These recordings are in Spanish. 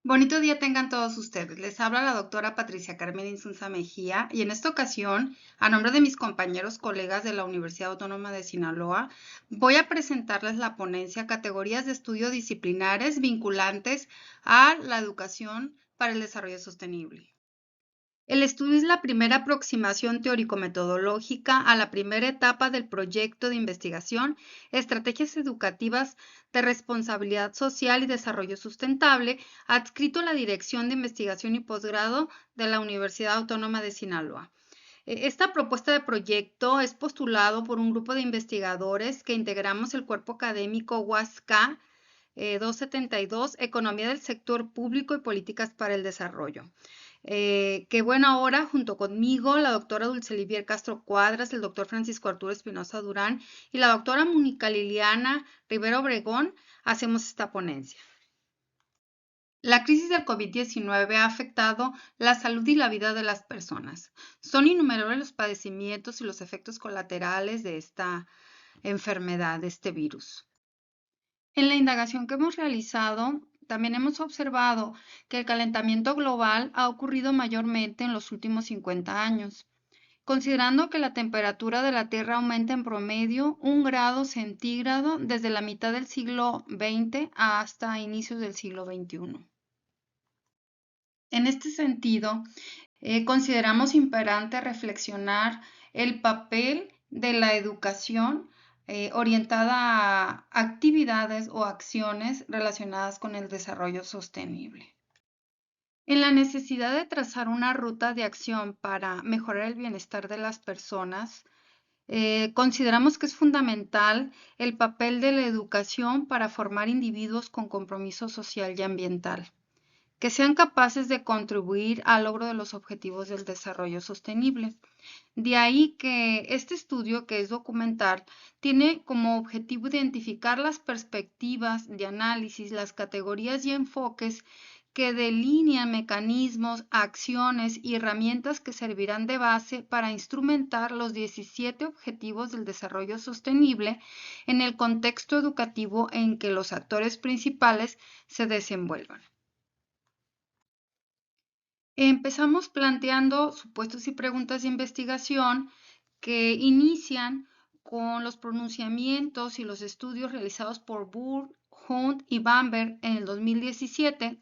Bonito día tengan todos ustedes. Les habla la doctora Patricia Carmen Insunza Mejía y en esta ocasión, a nombre de mis compañeros colegas de la Universidad Autónoma de Sinaloa, voy a presentarles la ponencia Categorías de Estudio Disciplinares vinculantes a la educación para el desarrollo sostenible. El estudio es la primera aproximación teórico-metodológica a la primera etapa del proyecto de investigación, Estrategias Educativas de Responsabilidad Social y Desarrollo Sustentable, adscrito a la Dirección de Investigación y Posgrado de la Universidad Autónoma de Sinaloa. Esta propuesta de proyecto es postulado por un grupo de investigadores que integramos el cuerpo académico UASCA 272, Economía del Sector Público y Políticas para el Desarrollo. Que bueno, ahora junto conmigo la doctora Dulcelivier Castro Cuadras, el doctor Francisco Arturo Espinosa Durán y la doctora Mónica Liliana Rivera Obregón hacemos esta ponencia. La crisis del COVID-19 ha afectado la salud y la vida de las personas. Son innumerables los padecimientos y los efectos colaterales de esta enfermedad, de este virus. En la indagación que hemos realizado, también hemos observado que el calentamiento global ha ocurrido mayormente en los últimos 50 años, considerando que la temperatura de la Tierra aumenta en promedio 1 grado centígrado desde la mitad del siglo XX hasta inicios del siglo XXI. En este sentido, consideramos imperante reflexionar el papel de la educación orientada a actividades o acciones relacionadas con el desarrollo sostenible. En la necesidad de trazar una ruta de acción para mejorar el bienestar de las personas, consideramos que es fundamental el papel de la educación para formar individuos con compromiso social y ambiental, que sean capaces de contribuir al logro de los objetivos del desarrollo sostenible. De ahí que este estudio, que es documental, tiene como objetivo identificar las perspectivas de análisis, las categorías y enfoques que delinean mecanismos, acciones y herramientas que servirán de base para instrumentar los 17 Objetivos del Desarrollo Sostenible en el contexto educativo en que los actores principales se desenvuelvan. Empezamos planteando supuestos y preguntas de investigación que inician con los pronunciamientos y los estudios realizados por Burr, Hunt y Bamberg en el 2017,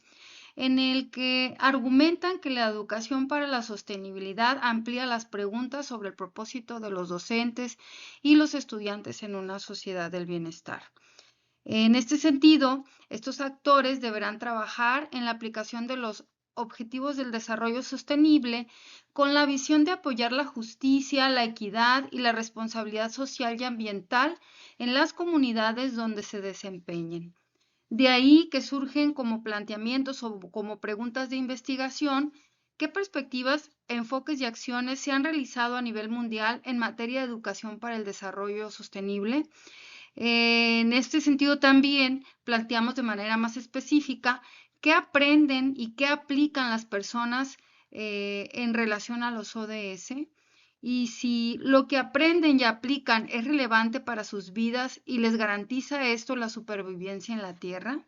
en el que argumentan que la educación para la sostenibilidad amplía las preguntas sobre el propósito de los docentes y los estudiantes en una sociedad del bienestar. En este sentido, estos actores deberán trabajar en la aplicación de los objetivos del desarrollo sostenible con la visión de apoyar la justicia, la equidad y la responsabilidad social y ambiental en las comunidades donde se desempeñen. De ahí que surgen como planteamientos o como preguntas de investigación, ¿qué perspectivas, enfoques y acciones se han realizado a nivel mundial en materia de educación para el desarrollo sostenible? En este sentido también planteamos de manera más específica qué aprenden y qué aplican las personas en relación a los ODS y si lo que aprenden y aplican es relevante para sus vidas y les garantiza esto la supervivencia en la Tierra.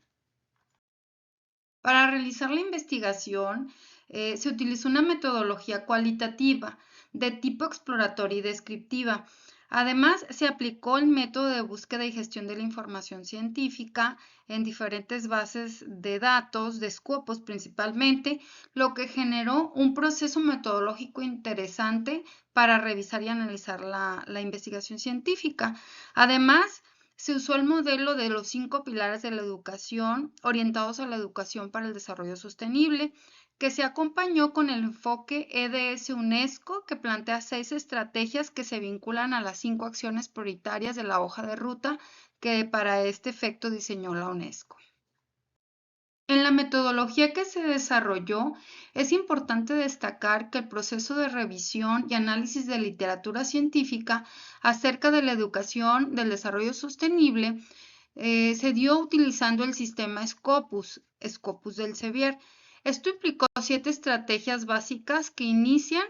Para realizar la investigación se utilizó una metodología cualitativa de tipo exploratoria y descriptiva. Además, se aplicó el método de búsqueda y gestión de la información científica en diferentes bases de datos, de Scopus principalmente, lo que generó un proceso metodológico interesante para revisar y analizar la investigación científica. Además, se usó el modelo de los 5 pilares de la educación orientados a la educación para el desarrollo sostenible, que se acompañó con el enfoque EDS UNESCO, que plantea 6 estrategias que se vinculan a las 5 acciones prioritarias de la hoja de ruta que para este efecto diseñó la UNESCO. En la metodología que se desarrolló, es importante destacar que el proceso de revisión y análisis de literatura científica acerca de la educación del desarrollo sostenible se dio utilizando el sistema Scopus del Sevier. Esto implicó 7 estrategias básicas que inician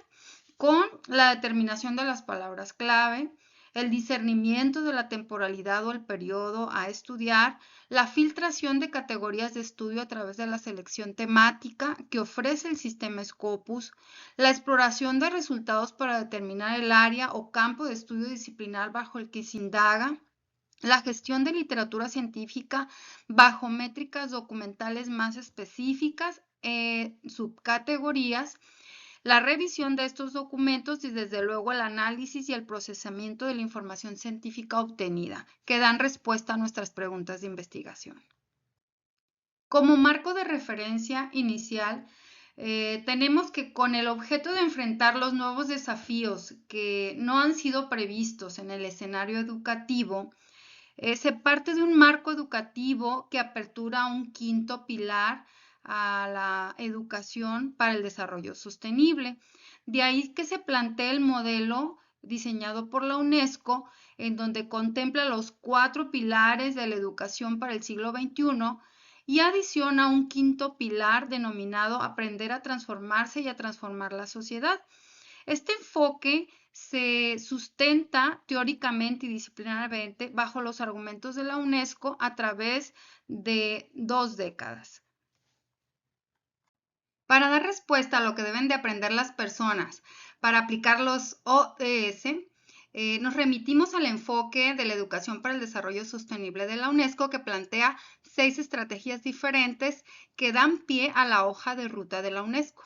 con la determinación de las palabras clave, el discernimiento de la temporalidad o el periodo a estudiar, la filtración de categorías de estudio a través de la selección temática que ofrece el sistema Scopus, la exploración de resultados para determinar el área o campo de estudio disciplinar bajo el que se indaga, la gestión de literatura científica bajo métricas documentales más específicas, subcategorías, la revisión de estos documentos y desde luego el análisis y el procesamiento de la información científica obtenida, que dan respuesta a nuestras preguntas de investigación. Como marco de referencia inicial, tenemos que con el objeto de enfrentar los nuevos desafíos que no han sido previstos en el escenario educativo, se parte de un marco educativo que apertura un quinto pilar a la educación para el desarrollo sostenible. De ahí que se plantea el modelo diseñado por la UNESCO, en donde contempla los 4 pilares de la educación para el siglo XXI y adiciona un quinto pilar denominado aprender a transformarse y a transformar la sociedad. Este enfoque se sustenta teóricamente y disciplinariamente bajo los argumentos de la UNESCO a través de 2 décadas. Para dar respuesta a lo que deben de aprender las personas para aplicar los ODS, nos remitimos al enfoque de la educación para el desarrollo sostenible de la UNESCO, que plantea 6 estrategias diferentes que dan pie a la hoja de ruta de la UNESCO.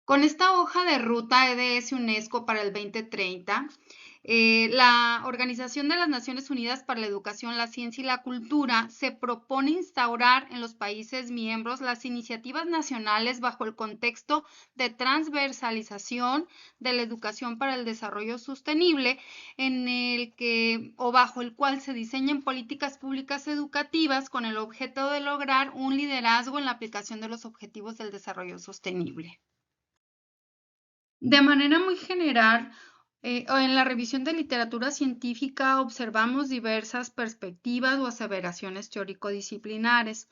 Con esta hoja de ruta EDS UNESCO para el 2030, la Organización de las Naciones Unidas para la Educación, la Ciencia y la Cultura se propone instaurar en los países miembros las iniciativas nacionales bajo el contexto de transversalización de la educación para el desarrollo sostenible, bajo el cual se diseñen políticas públicas educativas con el objeto de lograr un liderazgo en la aplicación de los objetivos del desarrollo sostenible. De manera muy general, en la revisión de literatura científica observamos diversas perspectivas o aseveraciones teórico-disciplinares.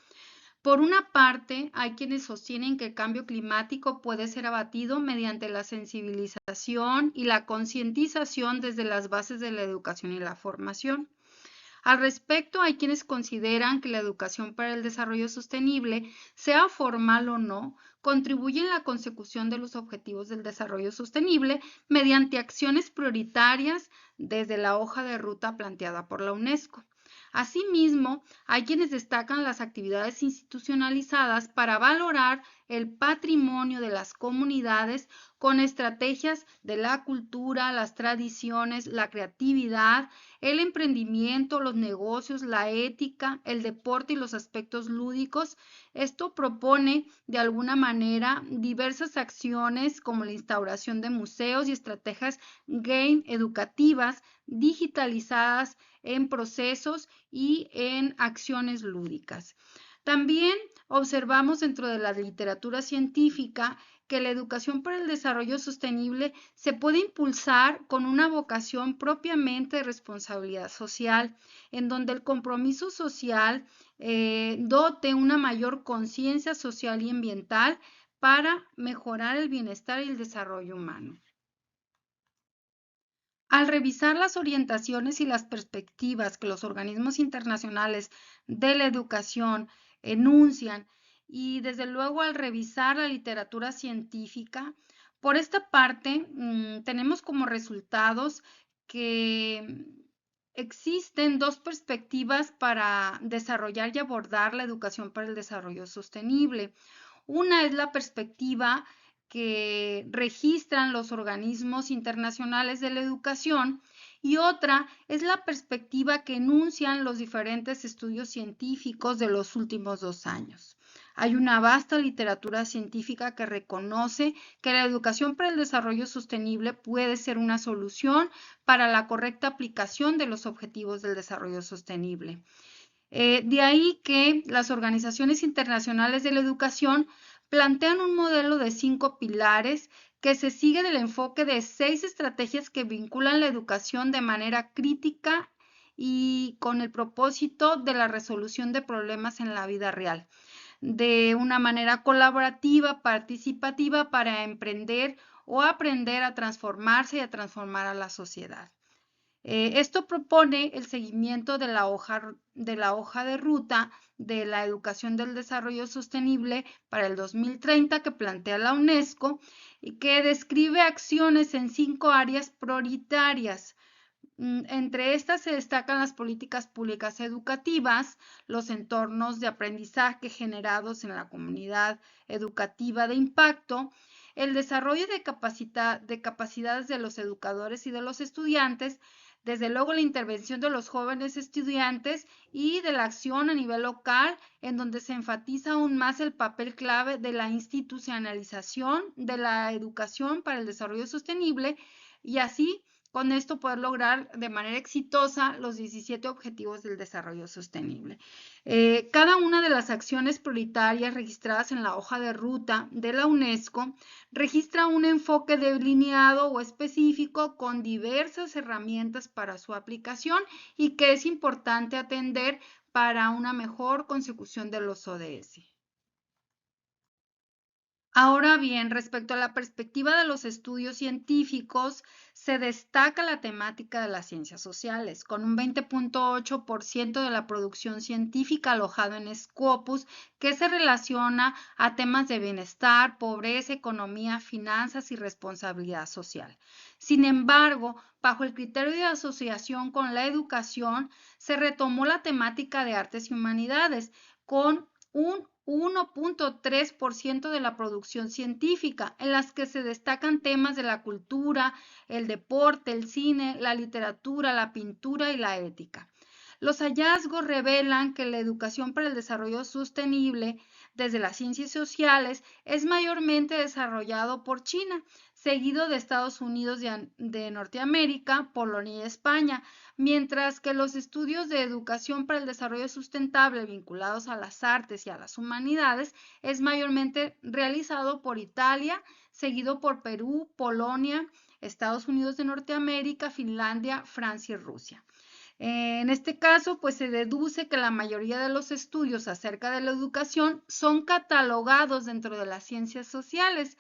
Por una parte, hay quienes sostienen que el cambio climático puede ser abatido mediante la sensibilización y la concientización desde las bases de la educación y la formación. Al respecto, hay quienes consideran que la educación para el desarrollo sostenible, sea formal o no, contribuye en la consecución de los objetivos del desarrollo sostenible mediante acciones prioritarias desde la hoja de ruta planteada por la UNESCO. Asimismo, hay quienes destacan las actividades institucionalizadas para valorar el patrimonio de las comunidades con estrategias de la cultura, las tradiciones, la creatividad, el emprendimiento, los negocios, la ética, el deporte y los aspectos lúdicos. Esto propone de alguna manera diversas acciones como la instauración de museos y estrategias game educativas digitalizadas en procesos y en acciones lúdicas. También observamos dentro de la literatura científica que la educación para el desarrollo sostenible se puede impulsar con una vocación propiamente de responsabilidad social, en donde el compromiso social dote una mayor conciencia social y ambiental para mejorar el bienestar y el desarrollo humano. Al revisar las orientaciones y las perspectivas que los organismos internacionales de la educación enuncian y desde luego al revisar la literatura científica, por esta parte tenemos como resultados que existen 2 perspectivas para desarrollar y abordar la educación para el desarrollo sostenible. Una es la perspectiva que registran los organismos internacionales de la educación y otra es la perspectiva que enuncian los diferentes estudios científicos de los últimos 2 años. Hay una vasta literatura científica que reconoce que la educación para el desarrollo sostenible puede ser una solución para la correcta aplicación de los objetivos del desarrollo sostenible. De ahí que las organizaciones internacionales de la educación plantean un modelo de 5 pilares que se sigue del enfoque de 6 estrategias que vinculan la educación de manera crítica y con el propósito de la resolución de problemas en la vida real, de una manera colaborativa, participativa para emprender o aprender a transformarse y a transformar a la sociedad. Esto propone el seguimiento de la hoja de ruta de la educación del desarrollo sostenible para el 2030 que plantea la UNESCO y que describe acciones en 5 áreas prioritarias. Entre estas se destacan las políticas públicas educativas, los entornos de aprendizaje generados en la comunidad educativa de impacto, el desarrollo de capacidades de los educadores y de los estudiantes, desde luego la intervención de los jóvenes estudiantes y de la acción a nivel local, en donde se enfatiza aún más el papel clave de la institucionalización de la educación para el desarrollo sostenible y así con esto poder lograr de manera exitosa los 17 Objetivos del Desarrollo Sostenible. Cada una de las acciones prioritarias registradas en la hoja de ruta de la UNESCO registra un enfoque delineado o específico con diversas herramientas para su aplicación y que es importante atender para una mejor consecución de los ODS. Ahora bien, respecto a la perspectiva de los estudios científicos, se destaca la temática de las ciencias sociales, con un 20.8% de la producción científica alojado en Scopus, que se relaciona a temas de bienestar, pobreza, economía, finanzas y responsabilidad social. Sin embargo, bajo el criterio de asociación con la educación, se retomó la temática de artes y humanidades, con un 1.3% de la producción científica, en las que se destacan temas de la cultura, el deporte, el cine, la literatura, la pintura y la ética. Los hallazgos revelan que la educación para el desarrollo sostenible desde las ciencias sociales es mayormente desarrollado por China, seguido de Estados Unidos de Norteamérica, Polonia y España, mientras que los estudios de educación para el desarrollo sustentable vinculados a las artes y a las humanidades es mayormente realizado por Italia, seguido por Perú, Polonia, Estados Unidos de Norteamérica, Finlandia, Francia y Rusia. En este caso, pues se deduce que la mayoría de los estudios acerca de la educación son catalogados dentro de las ciencias sociales,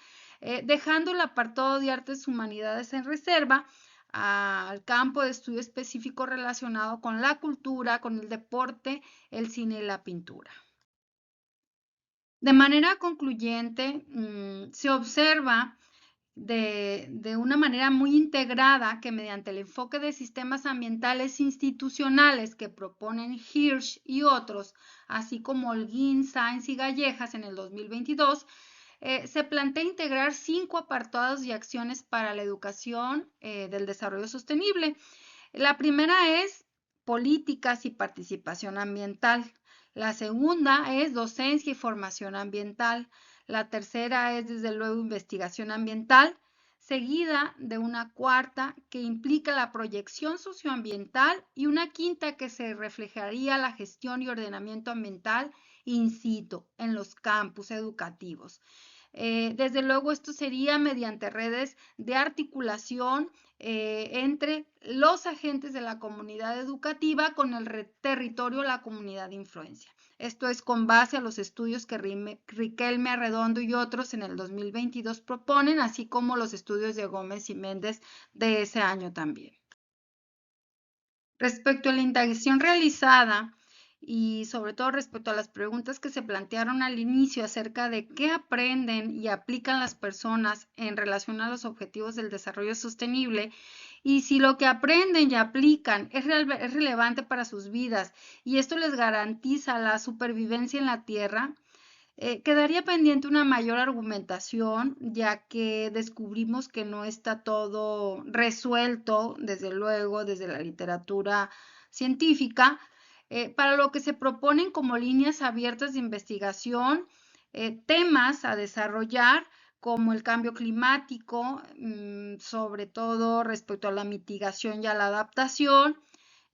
dejando el apartado de artes y humanidades en reserva al campo de estudio específico relacionado con la cultura, con el deporte, el cine y la pintura. De manera concluyente, se observa de una manera muy integrada que mediante el enfoque de sistemas ambientales institucionales que proponen Hirsch y otros, así como Holguín, Sáenz y Gallejas en el 2022, se plantea integrar 5 apartados y acciones para la educación del desarrollo sostenible. La primera es políticas y participación ambiental. La segunda es docencia y formación ambiental. La tercera es, desde luego, investigación ambiental, seguida de una cuarta que implica la proyección socioambiental y una quinta que se reflejaría la gestión y ordenamiento ambiental in situ en los campus educativos. Desde luego, esto sería mediante redes de articulación entre los agentes de la comunidad educativa con el territorio, la comunidad de influencia. Esto es con base a los estudios que Riquelme Arredondo y otros en el 2022 proponen, así como los estudios de Gómez y Méndez de ese año también. Respecto a la indagación realizada y sobre todo respecto a las preguntas que se plantearon al inicio acerca de qué aprenden y aplican las personas en relación a los objetivos del desarrollo sostenible y si lo que aprenden y aplican es relevante para sus vidas y esto les garantiza la supervivencia en la Tierra, quedaría pendiente una mayor argumentación, ya que descubrimos que no está todo resuelto, desde luego, desde la literatura científica, para lo que se proponen como líneas abiertas de investigación, temas a desarrollar como el cambio climático, sobre todo respecto a la mitigación y a la adaptación,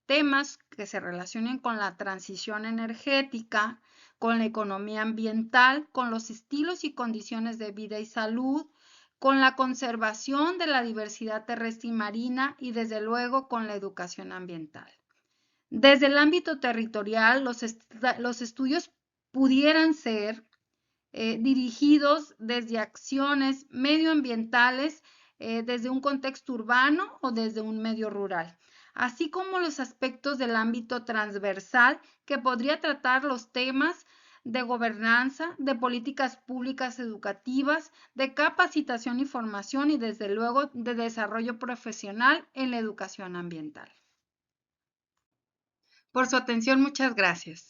temas que se relacionen con la transición energética, con la economía ambiental, con los estilos y condiciones de vida y salud, con la conservación de la diversidad terrestre y marina y desde luego con la educación ambiental. Desde el ámbito territorial, los estudios pudieran ser dirigidos desde acciones medioambientales, desde un contexto urbano o desde un medio rural. así como los aspectos del ámbito transversal que podría tratar los temas de gobernanza, de políticas públicas educativas, de capacitación y formación y desde luego de desarrollo profesional en la educación ambiental. Por su atención, muchas gracias.